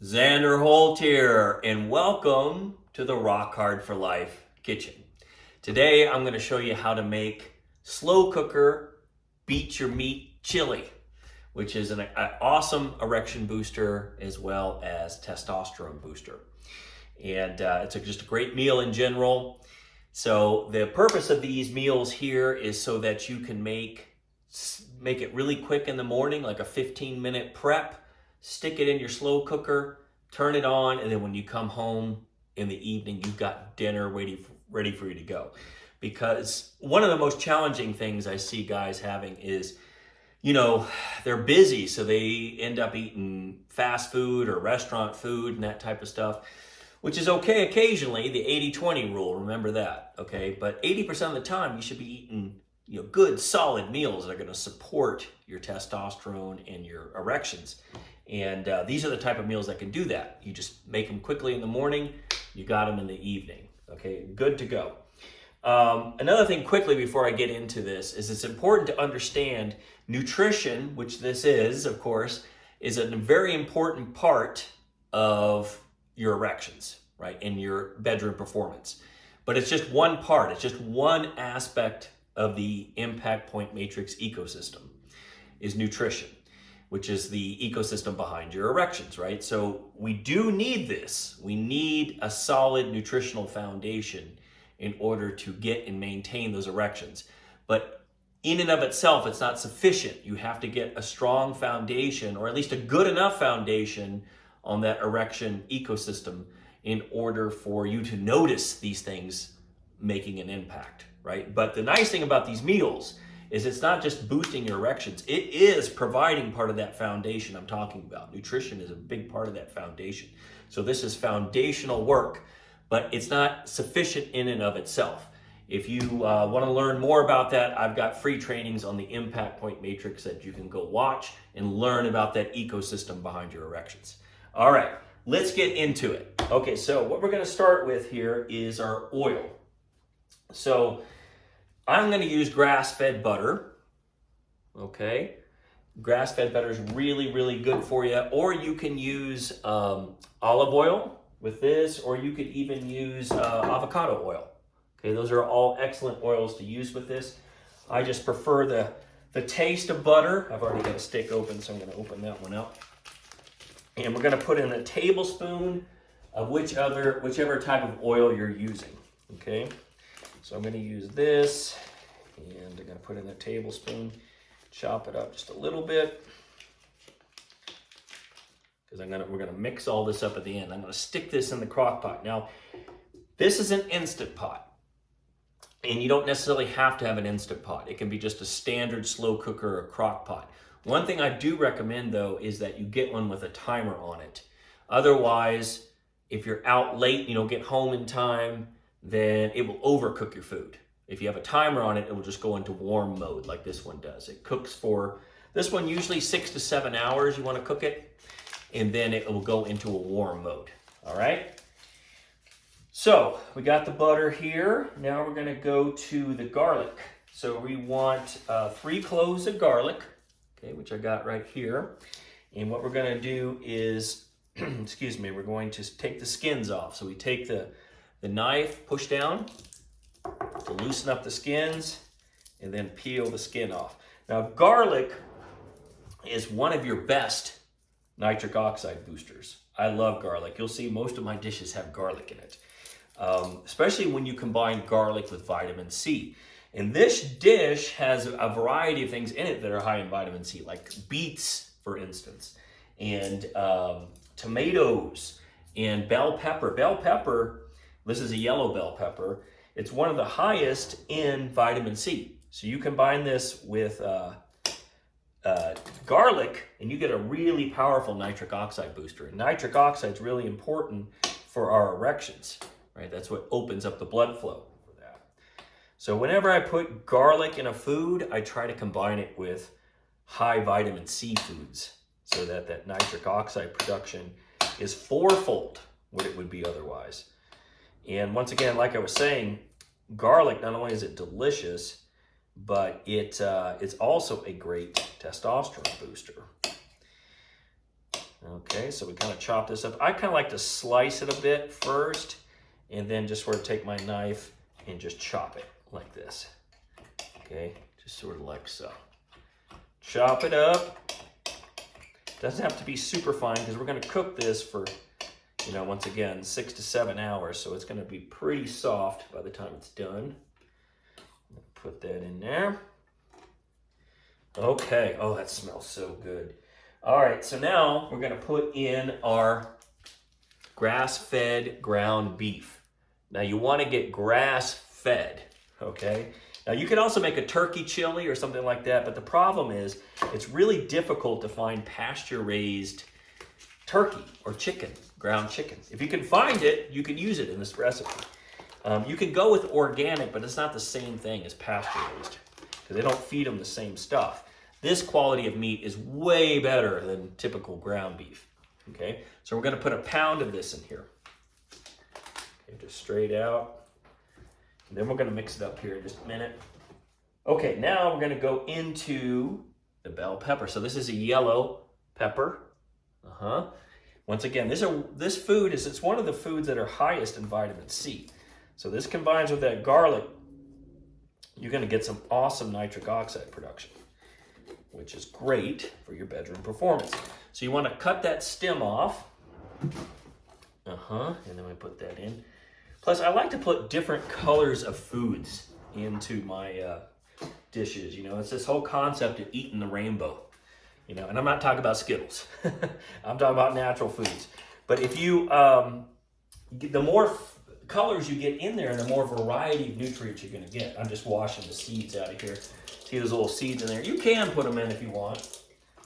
Xander Holt here, and welcome to the Rock Hard for Life kitchen. Today I'm going to show you how to make slow cooker Beet Your Meat Chili, which is an awesome erection booster as well as testosterone booster. And it's just a great meal in general. So the purpose of these meals here is so that you can make it really quick in the morning, like a 15-minute prep. Stick it in your slow cooker, turn it on, and then when you come home in the evening, you've got dinner ready for you to go. Because one of the most challenging things I see guys having is, they're busy, so they end up eating fast food or restaurant food and that type of stuff, which is okay occasionally, the 80-20 rule, remember that, okay? But 80% of the time, you should be eating good, solid meals that are gonna support your testosterone and your erections. And these are the type of meals that can do that. You just make them quickly in the morning, you got them in the evening, okay? Good to go. Another thing quickly before I get into this is it's important to understand nutrition, which this is, of course, is a very important part of your erections, right? And your bedroom performance. But it's just one part, it's just one aspect of the impact point matrix ecosystem is nutrition, which is the ecosystem behind your erections, right? So we do need this. We need a solid nutritional foundation in order to get and maintain those erections. But in and of itself, it's not sufficient. You have to get a strong foundation, or at least a good enough foundation on that erection ecosystem in order for you to notice these things making an impact, right? But the nice thing about these meals is it's not just boosting your erections, it is providing part of that foundation I'm talking about. Nutrition is a big part of that foundation. So this is foundational work, but it's not sufficient in and of itself. If you want to learn more about that, I've got free trainings on the impact point matrix that you can go watch and learn about that ecosystem behind your erections. All right, let's get into it. Okay, so what we're gonna start with here is our oil. So I'm going to use grass-fed butter, okay? Grass-fed butter is really, really good for you. Or you can use olive oil with this, or you could even use avocado oil. Okay, those are all excellent oils to use with this. I just prefer the taste of butter. I've already got a stick open, so I'm going to open that one up. And we're going to put in a tablespoon of whichever type of oil you're using, okay? So I'm going to use this, and I'm going to put in a tablespoon, chop it up just a little bit, because we're going to mix all this up at the end. I'm going to stick this in the crock pot. Now, this is an Instant Pot, and you don't necessarily have to have an Instant Pot. It can be just a standard slow cooker or crock pot. One thing I do recommend, though, is that you get one with a timer on it. Otherwise, if you're out late, get home in time, then it will overcook your food. If you have a timer on it, it will just go into warm mode like this one does. It cooks for, this one usually 6 to 7 hours you want to cook it, and then it will go into a warm mode, all right? So we got the butter here. Now we're gonna go to the garlic. So we want 3 cloves of garlic, okay, which I got right here. And what we're gonna do is, excuse me, we're going to take the skins off. So we take the knife, push down to loosen up the skins, and then peel the skin off. Now, garlic is one of your best nitric oxide boosters. I love garlic. You'll see most of my dishes have garlic in it, especially when you combine garlic with vitamin C. And this dish has a variety of things in it that are high in vitamin C, like beets, for instance, and tomatoes, and bell pepper. Bell pepper, this is a yellow bell pepper. It's one of the highest in vitamin C. So you combine this with garlic, and you get a really powerful nitric oxide booster. And nitric oxide is really important for our erections, right? That's what opens up the blood flow for that. So whenever I put garlic in a food, I try to combine it with high vitamin C foods so that that nitric oxide production is fourfold what it would be otherwise. And once again, like I was saying, garlic, not only is it delicious, but it's also a great testosterone booster. Okay, so we kind of chop this up. I kind of like to slice it a bit first, and then just sort of take my knife and just chop it like this. Okay, just sort of like so. Chop it up. Doesn't have to be super fine because we're going to cook this for, you know, once again, 6 to 7 hours. So it's going to be pretty soft by the time it's done. Put that in there. Okay, oh, that smells so good. All right, so now we're going to put in our grass-fed ground beef. Now you want to get grass-fed, okay? Now you can also make a turkey chili or something like that, but the problem is it's really difficult to find pasture-raised turkey or chicken, ground chicken. If you can find it, you can use it in this recipe. You can go with organic, but it's not the same thing as pasture-raised because they don't feed them the same stuff. This quality of meat is way better than typical ground beef, okay? So we're gonna put a pound of this in here. Okay, just straight out. And then we're gonna mix it up here in just a minute. Okay, now we're gonna go into the bell pepper. So this is a yellow pepper. Once again, this food is, it's one of the foods that are highest in vitamin C. So this combines with that garlic, you're gonna get some awesome nitric oxide production, which is great for your bedroom performance. So you want to cut that stem off. And then we put that in. Plus, I like to put different colors of foods into my dishes. You know, it's this whole concept of eating the rainbow. You know, and I'm not talking about Skittles. I'm talking about natural foods. But if you, the more colors you get in there, the more variety of nutrients you're going to get. I'm just washing the seeds out of here. See those little seeds in there? You can put them in if you want.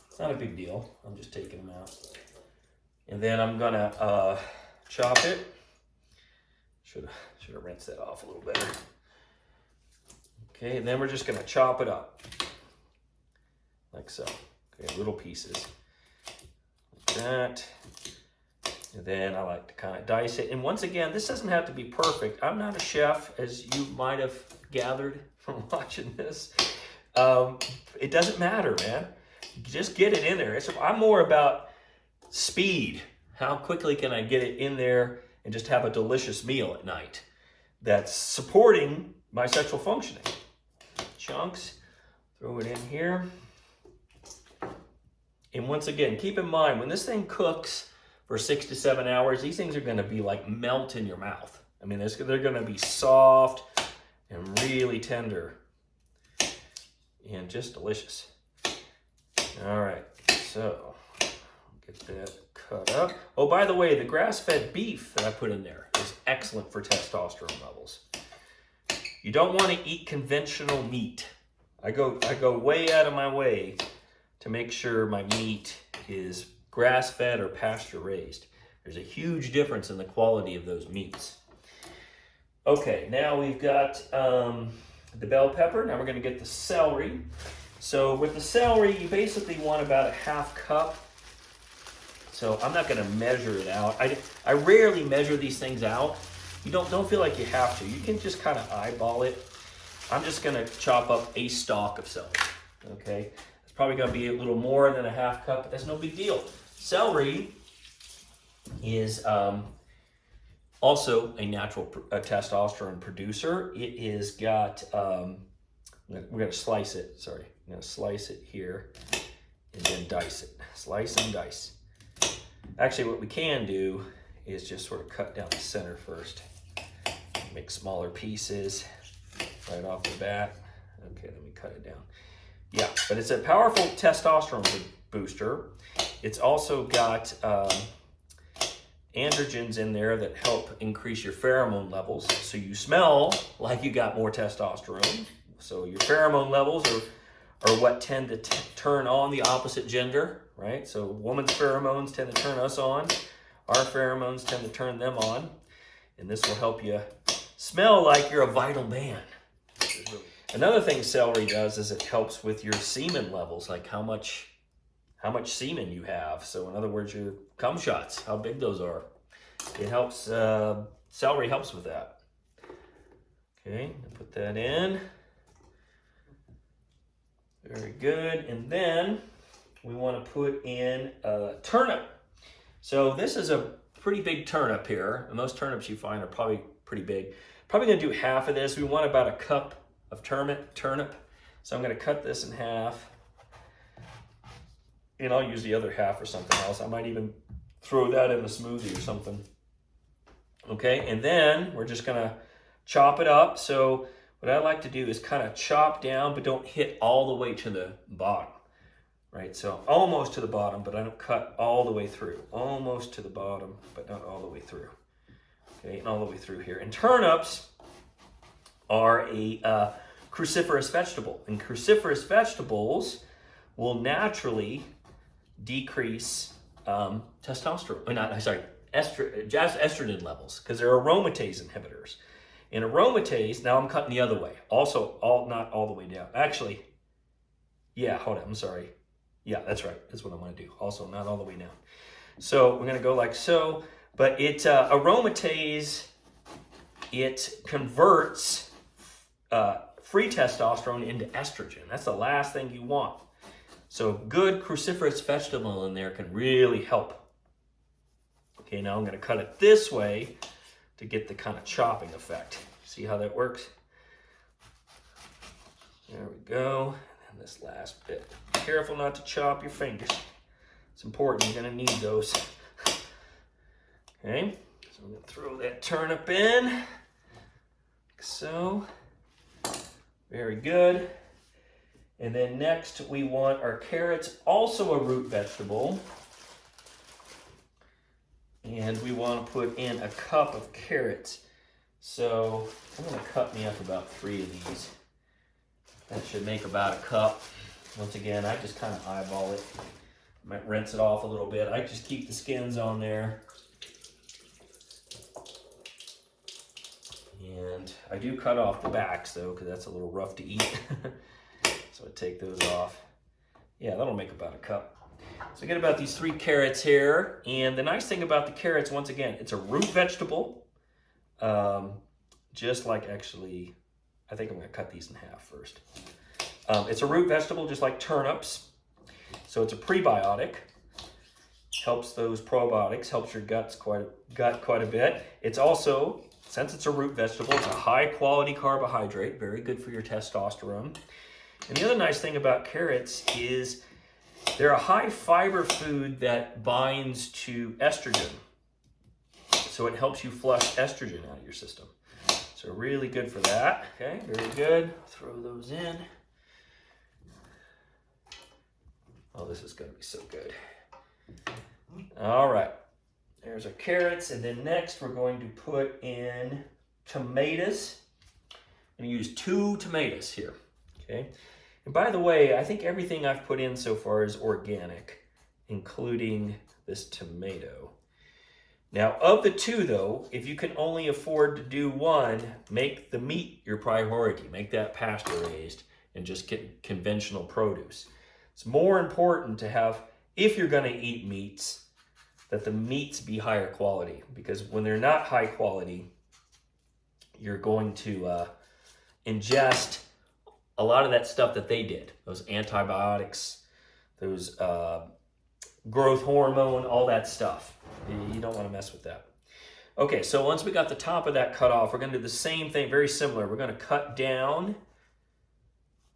It's not a big deal. I'm just taking them out. And then I'm gonna chop it. Should have rinsed that off a little better. Okay, and then we're just gonna chop it up. Like so. Okay, little pieces. Like that. And then I like to kind of dice it. And once again, this doesn't have to be perfect. I'm not a chef, as you might have gathered from watching this. It doesn't matter, man. Just get it in there. I'm more about speed. How quickly can I get it in there and just have a delicious meal at night that's supporting my sexual functioning? Chunks, throw it in here. And once again, keep in mind, when this thing cooks for 6 to 7 hours, these things are going to be like melt in your mouth. I mean, they're going to be soft and really tender and just delicious. All right, so get that cut up. Oh, by the way, the grass-fed beef that I put in there is excellent for testosterone levels. You don't want to eat conventional meat. I go way out of my way to make sure my meat is grass-fed or pasture-raised. There's a huge difference in the quality of those meats. Okay, now we've got the bell pepper. Now we're going to get the celery. So with the celery, you basically want about a ½ cup. So I'm not going to measure it out. I rarely measure these things out. You don't feel like you have to. You can just kind of eyeball it. I'm just going to chop up a stalk of celery. Okay, it's probably going to be a little more than a ½ cup, but that's no big deal. Celery is also a natural testosterone producer. It is got, we're going to slice it, sorry. I'm going to slice it here and then dice it. Slice and dice. Actually, what we can do is just sort of cut down the center first. Make smaller pieces right off the bat. Okay, let me cut it down. Yeah, but it's a powerful testosterone booster. It's also got androgens in there that help increase your pheromone levels. So you smell like you got more testosterone. So your pheromone levels are what tend to turn on the opposite gender, right? So women's pheromones tend to turn us on. Our pheromones tend to turn them on. And this will help you smell like you're a vital man. Another thing celery does is it helps with your semen levels, like how much semen you have. So in other words, your cum shots, how big those are. It helps, celery helps with that. Okay, put that in. Very good. And then we want to put in turnip. So this is a pretty big turnip here. And most turnips you find are probably pretty big. Probably gonna do half of this. We want about a cup of turnip. So I'm gonna cut this in half. And I'll use the other half for something else. I might even throw that in a smoothie or something. Okay, and then we're just gonna chop it up. So what I like to do is kind of chop down, but don't hit all the way to the bottom, right? So almost to the bottom, but I don't cut all the way through. Almost to the bottom, but not all the way through. Okay, and all the way through here. And turnips are a cruciferous vegetable, and cruciferous vegetables will naturally decrease estrogen levels because they're aromatase inhibitors. And aromatase, now I'm cutting the other way. Also, not all the way down. Actually, yeah, hold on, I'm sorry. Yeah, that's right. That's what I'm gonna do. Also, not all the way down. So we're gonna go like so, but aromatase, it converts free testosterone into estrogen. That's the last thing you want. So good cruciferous vegetable in there can really help. Okay, now I'm gonna cut it this way to get the kind of chopping effect. See how that works? There we go. And this last bit. Be careful not to chop your fingers. It's important, you're gonna need those. Okay, so I'm gonna throw that turnip in, like so. Very good. And then next we want our carrots, also a root vegetable. And we want to put in a cup of carrots. So I'm going to cut me up about 3 of these. That should make about a cup. Once again, I just kind of eyeball it. Might rinse it off a little bit. I just keep the skins on there. And I do cut off the backs though, because that's a little rough to eat. So I take those off. Yeah, that'll make about a cup. So I get about these 3 carrots here. And the nice thing about the carrots, once again, it's a root vegetable. Just like actually, I think I'm gonna cut these in half first. It's a root vegetable just like turnips. So it's a prebiotic. Helps those probiotics, helps your gut quite a bit. It's also, since it's a root vegetable, it's a high quality carbohydrate, very good for your testosterone. And the other nice thing about carrots is they're a high fiber food that binds to estrogen. So it helps you flush estrogen out of your system. So really good for that. Okay, very good. Throw those in. Oh, this is gonna be so good. All right, there's our carrots. And then next we're going to put in tomatoes. I'm gonna use 2 tomatoes here, okay? And by the way, I think everything I've put in so far is organic, including this tomato. Now, of the 2 though, if you can only afford to do 1, make the meat your priority. Make that pasture raised and just get conventional produce. It's more important to have, if you're gonna eat meats, that the meats be higher quality, because when they're not high quality, you're going to ingest a lot of that stuff that they did, those antibiotics, those growth hormone, all that stuff. You don't want to mess with that. Okay, so once we got the top of that cut off, we're going to do the same thing, very similar. We're going to cut down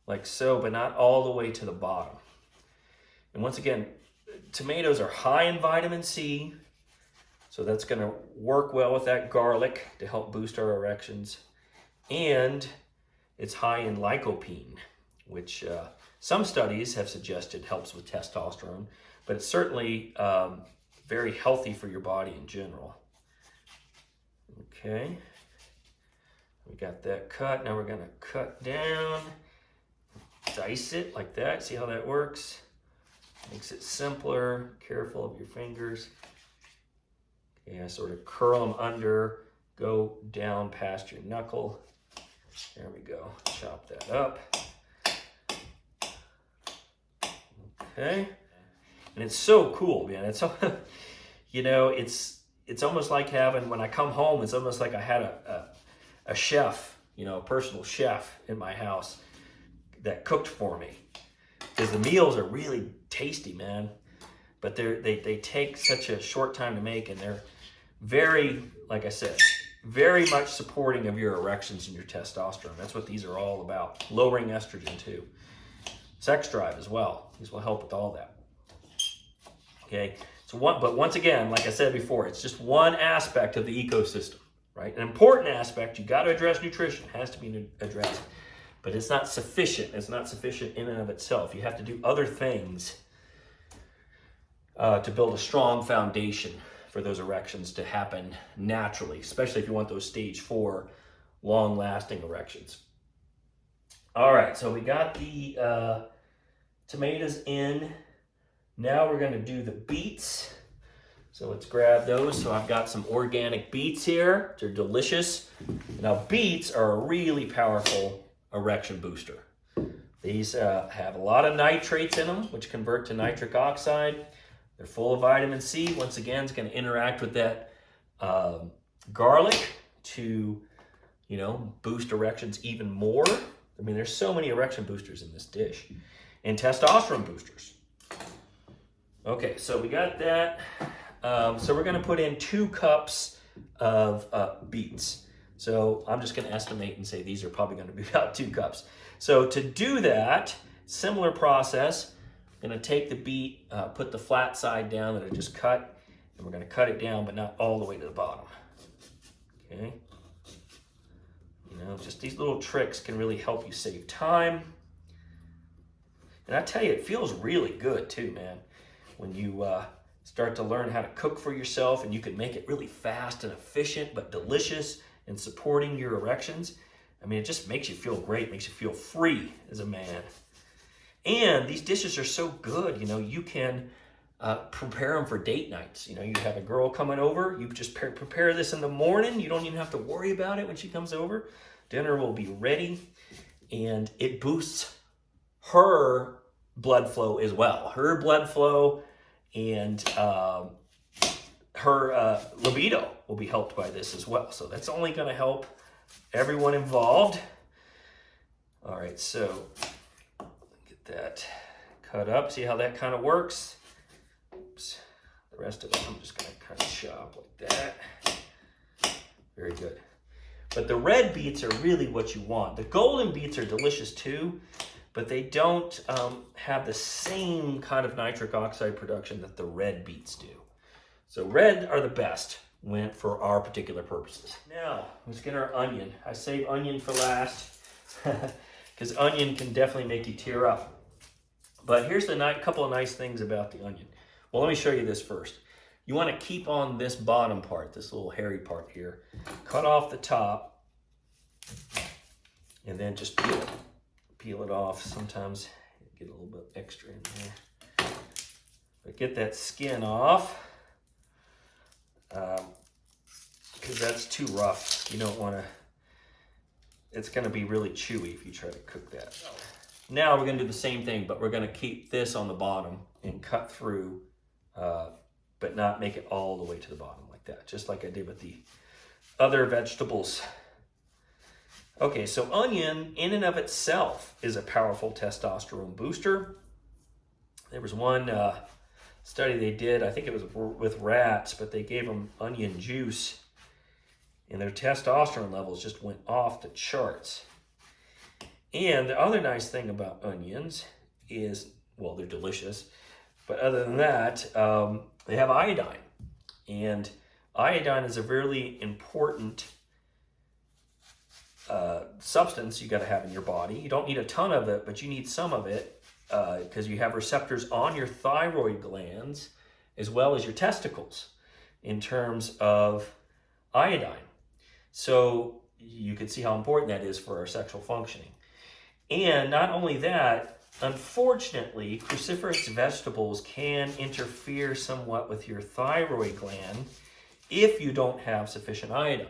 like so, but not all the way to the bottom. And once again, tomatoes are high in vitamin C, so that's going to work well with that garlic to help boost our erections. And it's high in lycopene, which some studies have suggested helps with testosterone, but it's certainly very healthy for your body in general. Okay, we got that cut. Now we're gonna cut down, dice it like that. See how that works? Makes it simpler. Careful of your fingers. Okay, I sort of curl them under, go down past your knuckle. There we go. Chop that up. Okay. And it's so cool, man. It's so, you know, it's almost like having, when I come home, it's almost like I had a chef, you know, a personal chef in my house that cooked for me. Because the meals are really tasty, man. but they take such a short time to make, and they're very, like I said, very much supporting of your erections and your testosterone. That's what these are all about. Lowering estrogen too. Sex drive as well. These will help with all that. Okay, but once again, like I said before, it's just one aspect of the ecosystem, right? An important aspect. You got to address nutrition. It has to be addressed, but it's not sufficient. It's not sufficient in and of itself. You have to do other things to build a strong foundation for those erections to happen naturally, especially if you want those stage 4 long-lasting erections. All right, so we got the tomatoes in. Now we're going to do the beets. So let's grab those. So I've got some organic beets here. They're delicious. Now beets are a really powerful erection booster. These have a lot of nitrates in them, which convert to nitric oxide. They're full of vitamin C. Once again, it's going to interact with that garlic to, boost erections even more. I mean, there's so many erection boosters in this dish. And testosterone boosters. Okay, so we got that. So we're going to put in 2 cups of beets. So I'm just going to estimate and say these are probably going to be about 2 cups. So to do that, similar process. I'm going to take the beet, put the flat side down that I just cut, and we're going to cut it down, but not all the way to the bottom. Okay? Just these little tricks can really help you save time. And I tell you, it feels really good too, man. When you start to learn how to cook for yourself, and you can make it really fast and efficient, but delicious and supporting your erections. I mean, it just makes you feel great, makes you feel free as a man. And these dishes are so good, you can prepare them for date nights. You have a girl coming over, you just prepare this in the morning. You don't even have to worry about it when she comes over. Dinner will be ready, and it boosts her blood flow as well. Her blood flow and her libido will be helped by this as well. So that's only going to help everyone involved. All right, so that cut up. See how that kind of works? Oops. The rest of it, I'm just going to kind of chop like that. Very good. But the red beets are really what you want. The golden beets are delicious too, but they don't have the same kind of nitric oxide production that the red beets do. So red are the best for our particular purposes. Now, let's get our onion. I save onion for last because onion can definitely make you tear up. But here's the couple of nice things about the onion. Well, let me show you this first. You want to keep on this bottom part, this little hairy part here. Cut off the top and then just peel it off. Sometimes get a little bit extra in there. But get that skin off because that's too rough. You don't want to, it's going to be really chewy if you try to cook that. Now we're going to do the same thing, but we're going to keep this on the bottom and cut through, but not make it all the way to the bottom like that, just like I did with the other vegetables. Okay, so onion in and of itself is a powerful testosterone booster. There was one study they did, I think it was with rats, but they gave them onion juice and their testosterone levels just went off the charts. And the other nice thing about onions is, well, they're delicious, but other than that, they have iodine. And iodine is a really important substance you got to have in your body. You don't need a ton of it, but you need some of it because you have receptors on your thyroid glands as well as your testicles in terms of iodine. So you can see how important that is for our sexual functioning. And not only that, unfortunately, cruciferous vegetables can interfere somewhat with your thyroid gland if you don't have sufficient iodine.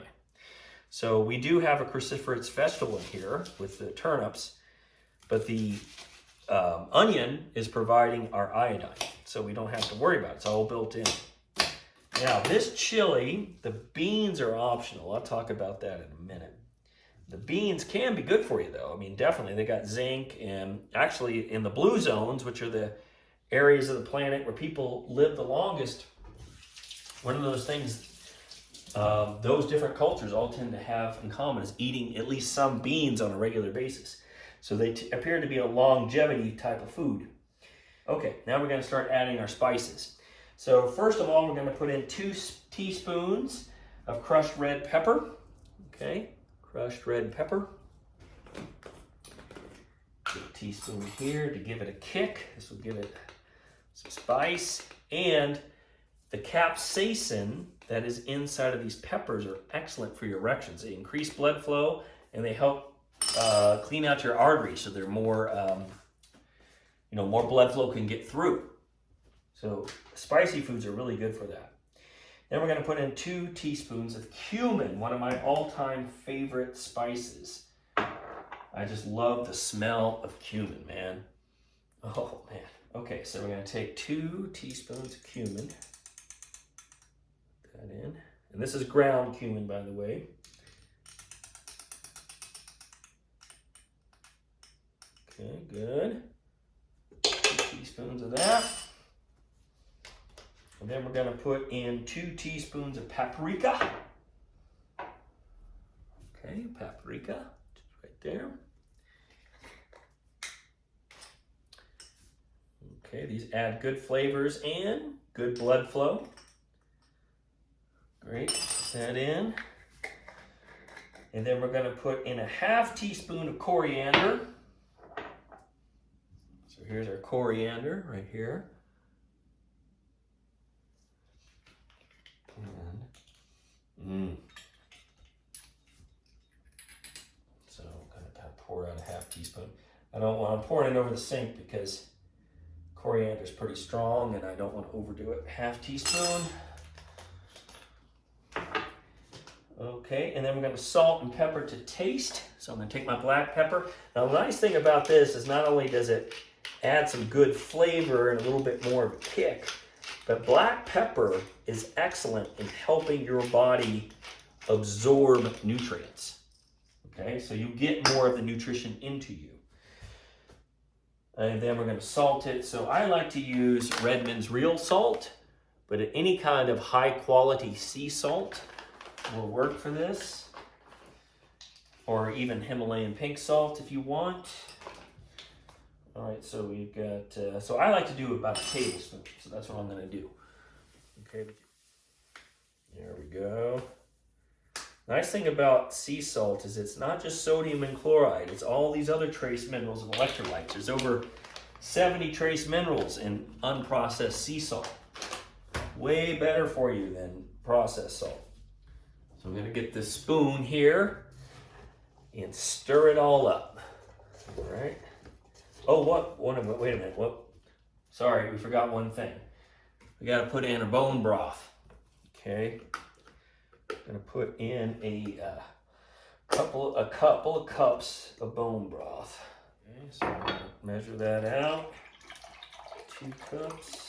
So we do have a cruciferous vegetable in here with the turnips, but the onion is providing our iodine, so we don't have to worry about it. It's all built in. Now, this chili, the beans are optional. I'll talk about that in a minute. The beans can be good for you, though. I mean, definitely. They got zinc, and actually in the blue zones, which are the areas of the planet where people live the longest, one of those things those different cultures all tend to have in common is eating at least some beans on a regular basis. So they appear to be a longevity type of food. Okay, now we're going to start adding our spices. So first of all, we're going to put in 2 teaspoons of crushed red pepper. Okay, crushed red pepper. Put a teaspoon here to give it a kick. This will give it some spice. And the capsaicin that is inside of these peppers are excellent for your erections. They increase blood flow and they help clean out your arteries so they're more, more blood flow can get through. So spicy foods are really good for that. Then we're going to put in 2 teaspoons of cumin, one of my all-time favorite spices. I just love the smell of cumin, man. Oh, man. Okay, so we're going to take 2 teaspoons of cumin. Put that in. And this is ground cumin, by the way. Okay, good. 2 teaspoons of that. And then we're going to put in 2 teaspoons of paprika. Okay, paprika, right there. Okay, these add good flavors and good blood flow. Great, put that in. And then we're going to put in a 1/2 teaspoon of coriander. So here's our coriander right here. So I'm going to kind of pour out a 1/2 teaspoon. I'm pouring it over the sink because coriander is pretty strong and I don't want to overdo it. 1/2 teaspoon. Okay, and then we're going to salt and pepper to taste. So I'm going to take my black pepper. Now the nice thing about this is not only does it add some good flavor and a little bit more of a kick, but black pepper is excellent in helping your body absorb nutrients. Okay, so you get more of the nutrition into you. And then we're going to salt it. So I like to use Redmond's real salt, but any kind of high quality sea salt will work for this. Or even Himalayan pink salt if you want. All right, so we've got, so I like to do about a tablespoon. So that's what I'm going to do. Okay, there we go. Nice thing about sea salt is it's not just sodium and chloride. It's all these other trace minerals and electrolytes. There's over 70 trace minerals in unprocessed sea salt. Way better for you than processed salt. So I'm going to get this spoon here and stir it all up. All right. Oh, wait a minute. Sorry, we forgot one thing. We got to put in a bone broth. Okay. I'm going to put in a couple of cups of bone broth. Okay, so I'm going to measure that out. 2 cups.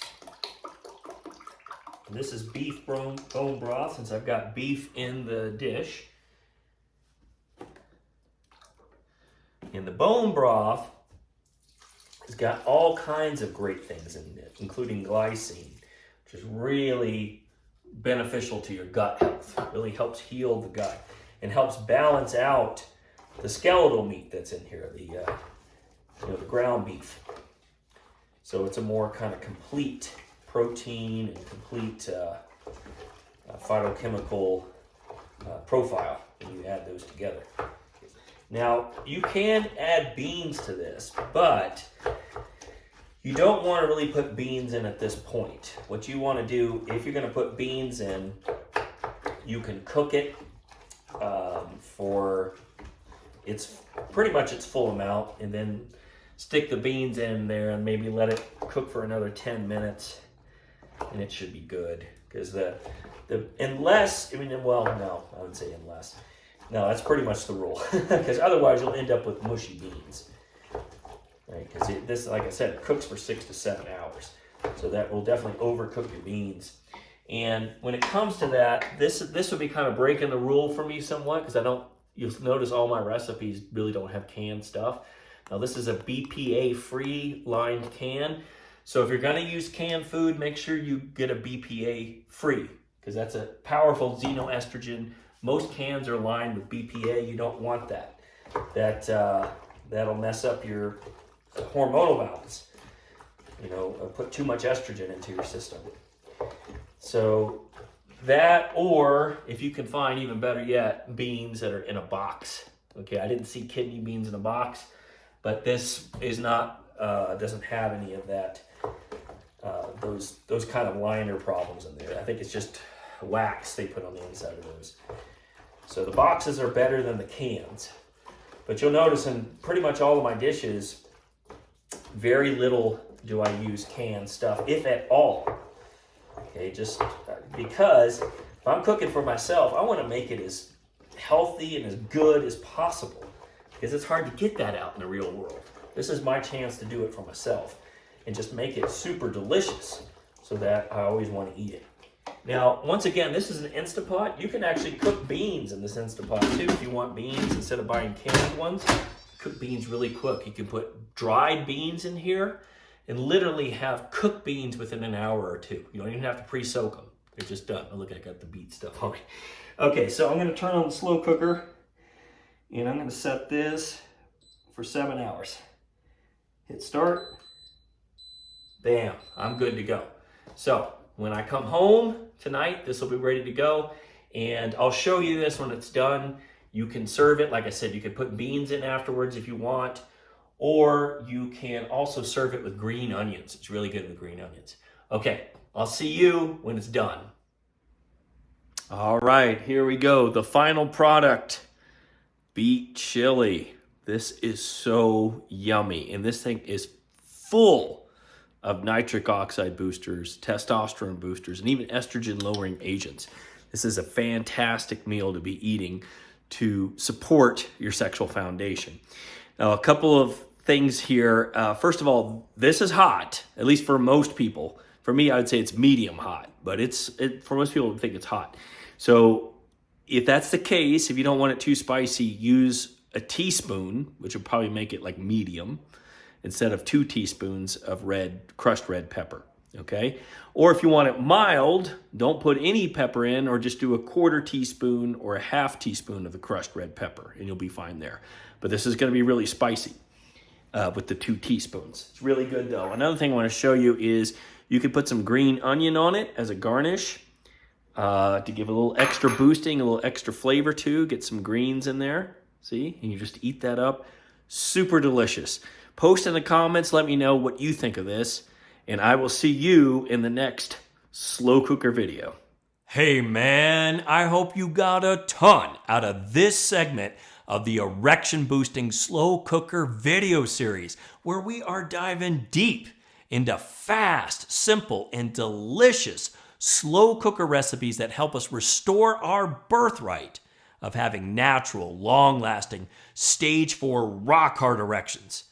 And this is beef bone broth since I've got beef in the dish. And the bone broth has got all kinds of great things in it, including glycine, which is really beneficial to your gut health. It really helps heal the gut and helps balance out the skeletal meat that's in here, the ground beef. So it's a more kind of complete protein and complete phytochemical profile when you add those together. Now, you can add beans to this, but you don't want to really put beans in at this point. What you want to do, if you're going to put beans in, you can cook it for its pretty much its full amount, and then stick the beans in there and maybe let it cook for another 10 minutes, and it should be good. Because no, I wouldn't say unless. No, that's pretty much the rule. Because otherwise you'll end up with mushy beans. Right? Because this, like I said, it cooks for 6 to 7 hours. So that will definitely overcook your beans. And when it comes to that, this would be kind of breaking the rule for me somewhat, because you'll notice all my recipes really don't have canned stuff. Now this is a BPA-free lined can. So if you're going to use canned food, make sure you get a BPA free, because that's a powerful xenoestrogen. Most cans are lined with BPA. You don't want that. That'll mess up your hormonal balance. You know, put too much estrogen into your system. So that, or if you can find, even better yet, beans that are in a box. Okay, I didn't see kidney beans in a box, but this is not, doesn't have any of that, those kind of liner problems in there. I think it's just wax they put on the inside of those. So the boxes are better than the cans. But you'll notice in pretty much all of my dishes, very little do I use canned stuff, if at all. Okay, just because if I'm cooking for myself, I want to make it as healthy and as good as possible, because it's hard to get that out in the real world. This is my chance to do it for myself and just make it super delicious so that I always want to eat it. Now, once again, this is an Instapot. You can actually cook beans in this Instapot too if you want beans instead of buying canned ones. Cook beans really quick. You can put dried beans in here and literally have cooked beans within an hour or two. You don't even have to pre-soak them. They're just done. Oh, look, I got the beet stuff on me. Okay, so I'm going to turn on the slow cooker, and I'm going to set this for 7 hours. Hit start. Bam, I'm good to go. So when I come home tonight, this will be ready to go, and I'll show you this when it's done. You can serve it. Like I said, you can put beans in afterwards if you want, or you can also serve it with green onions. It's really good with green onions. Okay, I'll see you when it's done. All right, here we go. The final product, beet chili. This is so yummy, and this thing is full of nitric oxide boosters, testosterone boosters, and even estrogen-lowering agents. This is a fantastic meal to be eating to support your sexual foundation. Now, a couple of things here. First of all, this is hot, at least for most people. For me, I would say it's medium hot, but for most people, I think it's hot. So if that's the case, if you don't want it too spicy, use a teaspoon, which will probably make it like medium, instead of 2 teaspoons of crushed red pepper, okay? Or if you want it mild, don't put any pepper in, or just do a 1/4 teaspoon or a 1/2 teaspoon of the crushed red pepper, and you'll be fine there. But this is gonna be really spicy with the 2 teaspoons. It's really good though. Another thing I wanna show you is you can put some green onion on it as a garnish to give a little extra boosting, a little extra flavor too. Get some greens in there, see? And you just eat that up. Super delicious. Post in the comments, let me know what you think of this, and I will see you in the next slow cooker video. Hey man, I hope you got a ton out of this segment of the erection boosting slow cooker video series, where we are diving deep into fast, simple, and delicious slow cooker recipes that help us restore our birthright of having natural, long-lasting, stage 4 rock-hard erections.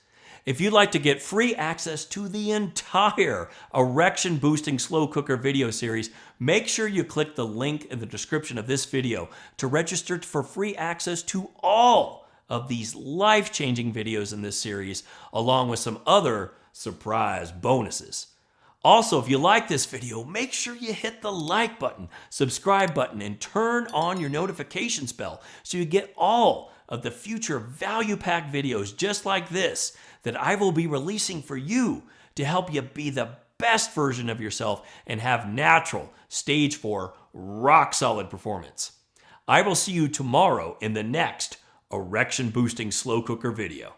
If you'd like to get free access to the entire erection-boosting slow cooker video series, make sure you click the link in the description of this video to register for free access to all of these life-changing videos in this series, along with some other surprise bonuses. Also, if you like this video, make sure you hit the like button, subscribe button, and turn on your notifications bell so you get all of the future value-packed videos just like this that I will be releasing for you to help you be the best version of yourself and have natural, stage 4, rock-solid performance. I will see you tomorrow in the next erection-boosting slow cooker video.